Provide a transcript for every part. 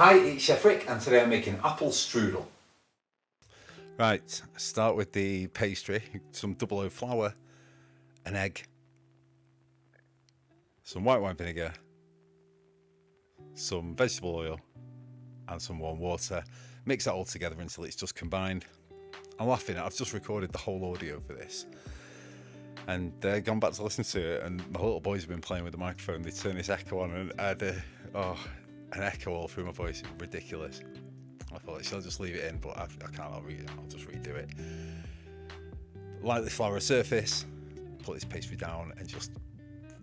Hi, it's Chef Rick, and today I'm making apple strudel. Right, start with the pastry, some double O flour, an egg, some white wine vinegar, some vegetable oil, and some warm water. Mix that all together until it's just combined. I'm laughing, I've just recorded the whole audio for this. And gone back to listen to it, and my little boys have been playing with the microphone. They turned this echo on, and I had an echo all through my voice. It was ridiculous. I thought, shall I just leave it in? But I can't, I'll just redo it. Lightly flour a surface, put this pastry down and just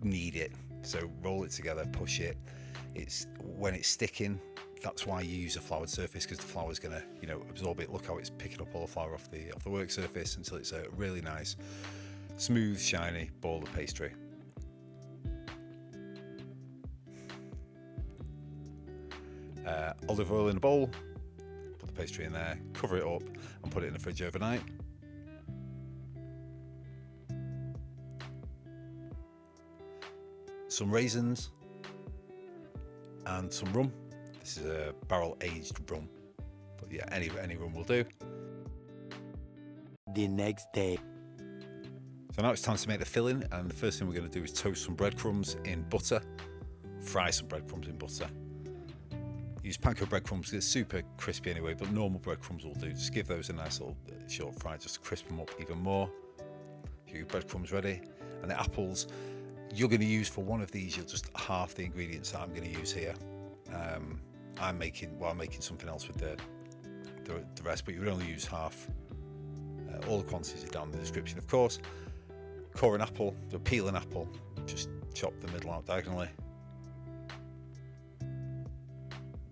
knead it. So roll it together, push it. When it's sticking, that's why you use a floured surface, because the flour's gonna, absorb it. Look how it's picking up all the flour off the work surface until it's a really nice, smooth, shiny ball of pastry. Olive oil in a bowl. Put the pastry in there, cover it up and put it in the fridge overnight. Some raisins and some rum. This is a barrel aged rum, but yeah, any rum will do. The next day. So now it's time to make the filling, and the first thing we're going to do is toast some breadcrumbs in butter. Fry some breadcrumbs in butter. Use panko breadcrumbs, they're super crispy anyway, but normal breadcrumbs will do. Just give those a nice little short fry, just to crisp them up even more. Your breadcrumbs ready. And the apples, you're going to use for one of these, you'll just half the ingredients that I'm going to use here. I'm making something else with the rest, but you would only use half. All the quantities are down in the description, of course. Core an apple, peel an apple, just chop the middle out diagonally.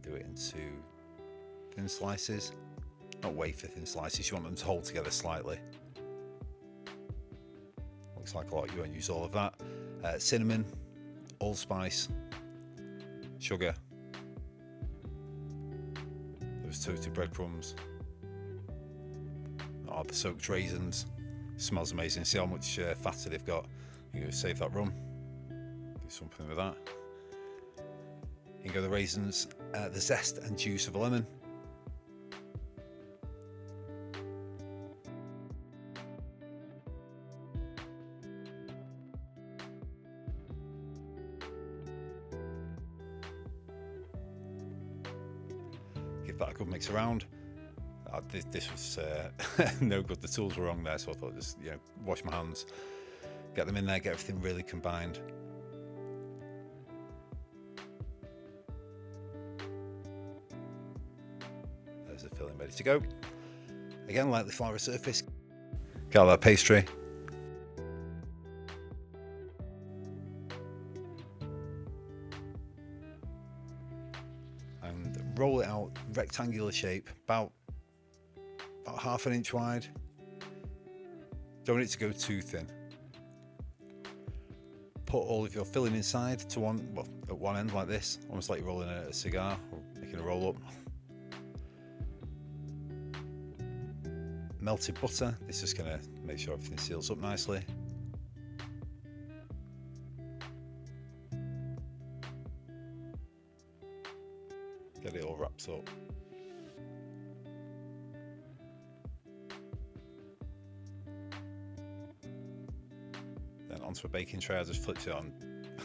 Do it into thin slices, not wafer thin slices, you want them to hold together slightly. Looks like a lot, you won't use all of that. Cinnamon, allspice, sugar, those toasted breadcrumbs, the soaked raisins. Smells amazing. See how much fatter they've got. You can save that rum, do something with that. You can go the raisins, the zest and juice of a lemon. Give that a good mix around. This was no good. The tools were wrong there, so I thought just wash my hands, get them in there, get everything really combined. There's the filling ready to go. Again, lightly flour a surface. Get out that pastry. And roll it out, rectangular shape, about half an inch wide. Don't want it to go too thin. Put all of your filling inside to at one end like this, almost like you're rolling a cigar or making a roll up. Melted butter, this is going to make sure everything seals up nicely. Get it all wrapped up. Then onto a baking tray, I just flipped it on.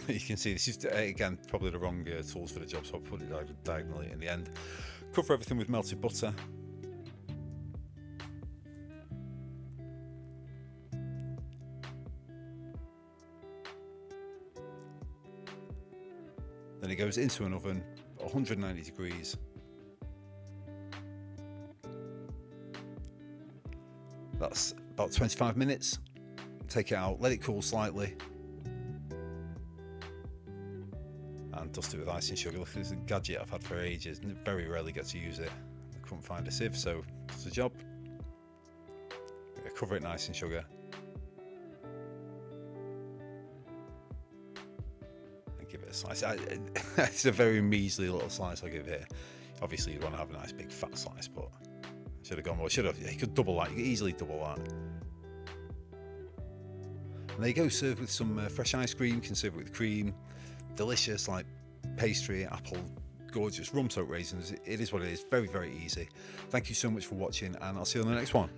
You can see this is, again, probably the wrong tools for the job, so I'll put it diagonally in the end. Cover everything with melted butter. Then it goes into an oven, 190 degrees. That's about 25 minutes. Take it out, let it cool slightly, and dust it with icing sugar. Look, this is a gadget I've had for ages and very rarely get to use it. I couldn't find a sieve, so it's a job. Cover it in icing sugar. And give it a slice. It's a very measly little slice I give here. Obviously you'd want to have a nice big fat slice, but I should have gone more. You could double that, you could easily double that. And there you go, serve with some fresh ice cream. You can serve it with cream. Delicious, like pastry, apple gorgeous rum soaked raisins. It is what it is. Very, very easy. Thank you so much for watching, and I'll see you on the next one.